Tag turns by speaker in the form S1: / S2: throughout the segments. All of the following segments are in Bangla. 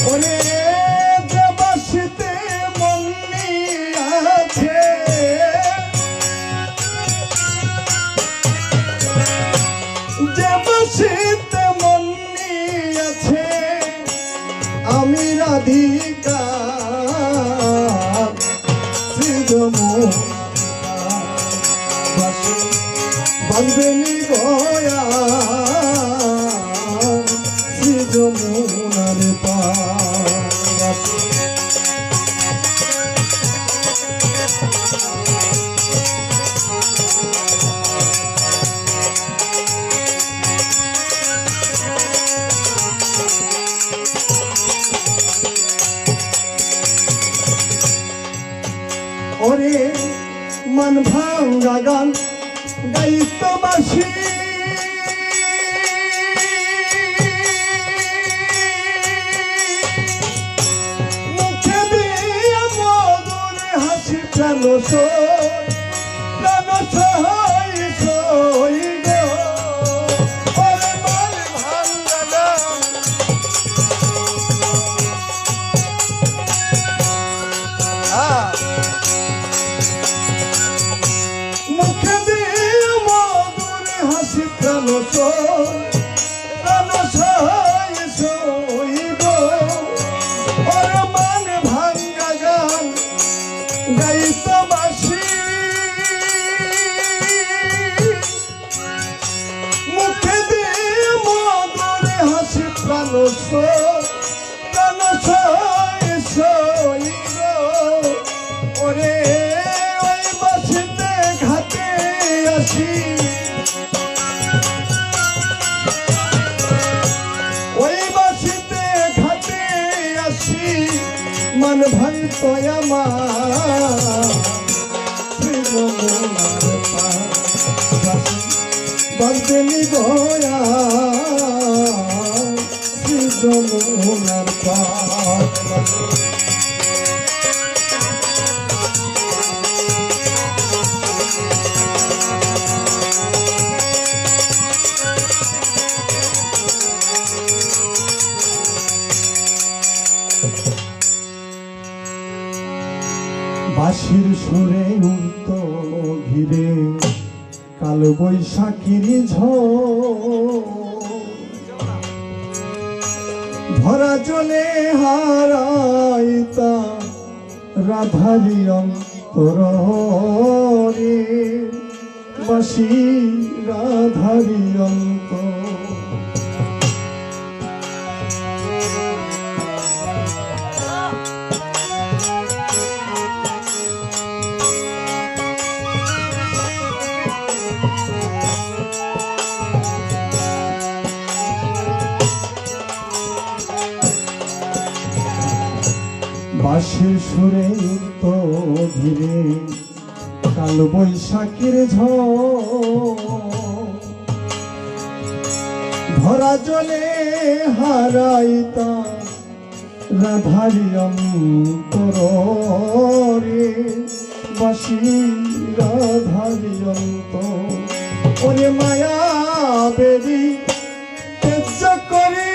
S1: ওরে যে বাসিতে মন নিয়াছে, যে বাসিতে মন নিয়াছে, আমি রাধিকা বাঁধবেনি গয়া শ্রী যমুনার পাশ। ওরে মন ভাঙ্গা গান গাইতো বাসি, মুখে দিয়ে মধুর হাসি প্রাণ প্রাণ সই সই গো। ওরে মন ভাঙ্গা গান মুখে দিয়ে মধুর হাসি প্রাণ সই সই গো। ওরে মন ভাঙ্গা গান গাইতো বাসি, মুখে দিয়ে মধুর হাসি প্রাণ সই সই গো। ওরে ওই বাসিতে ঘাটে আসি, ওই বাসিতে ঘাটে আসি, মন ভাঙতো আমার শ্রী যমুনার পাশ। বাঁধবেনি গয়া শ্রী যমুনার পাশ। বাঁশির সুরে উঠত ঘিরে কাল বৈশাখীর ঝড়, ভরা জলে হারাইতা রাধারি অন্তরে, বাঁশি রাধারি অন্তর। বাঁশির সুরে তো ধীরে কাল বৈশাখীর ঝড়, ভরা জলে হারাইতা রাধারি অন্তরে, বাঁশি রাধারি অন্তর। ওরে মায়া বেরি তেজ করে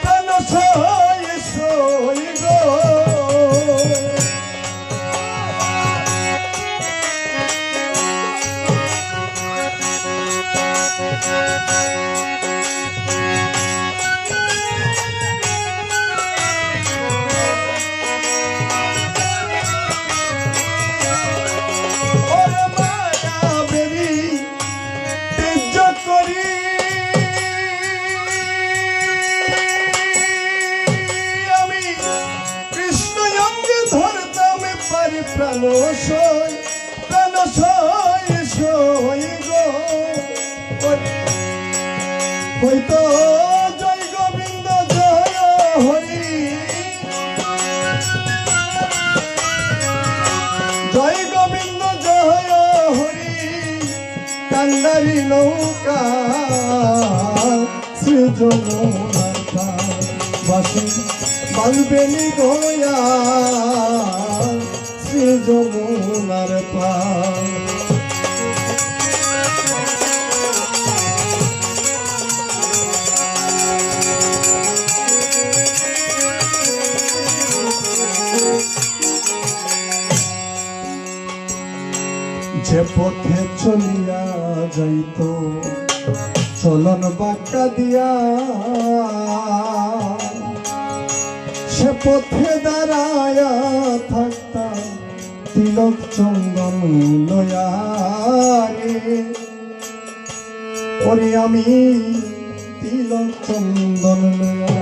S1: প্রাণ সই সই গো। ওরে মায়া বেরি তেজ করি, প্রাণ সই সই গো। হইতো জয় গোবিন্দ জয় হরি, জয় গোবিন্দ জয় হরি, কান্ডারি নৌকা শ্রী যমুনার পাশ। বাঁধবেনি গয়া যে পথে চলিয়া যাইত চলন বাঁকা দিয়া, সে পথে দাঁড়ায়া থাকতাম তিলক চন্দন লয়া রে। ওরে আমি তিলক চন্দন লয়া।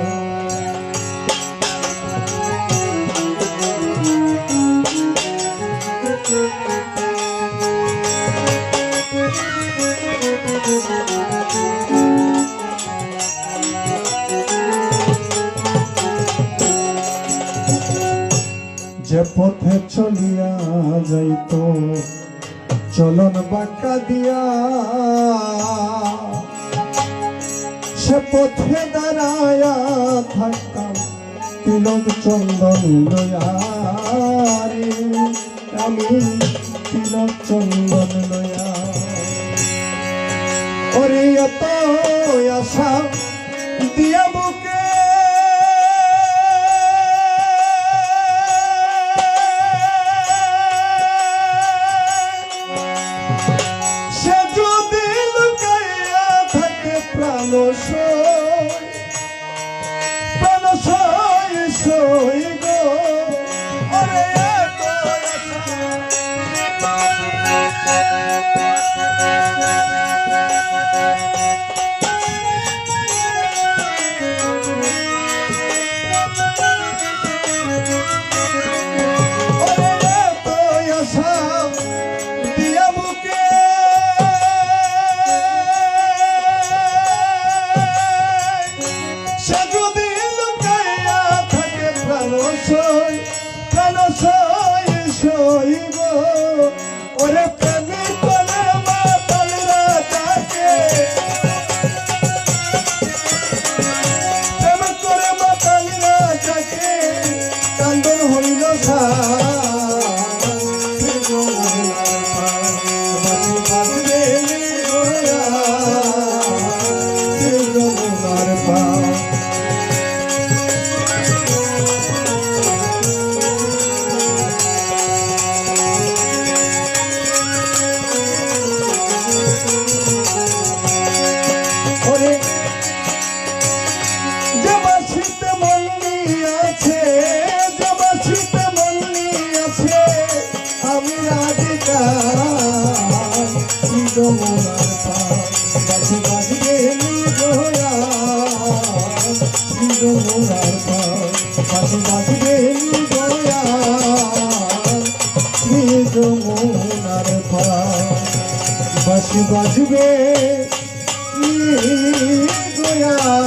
S1: যে পথে চলিয়া যাইত চলন বাঁকা দিয়া, সে পথে দাঁড়ায়া থাকতাম তিলক চন্দন লয়া রে। আমি তিলক চন্দন লয়া। ওরে এত আশা দিয়া বুকে প্রাণ সই গো। ওরে ওরে প্রেমী করে মাতালরা তাকে, প্রেম করে মাতালরা তাকে কান্দন হইল বাজবে বাঁশি বাজবে গোয়া।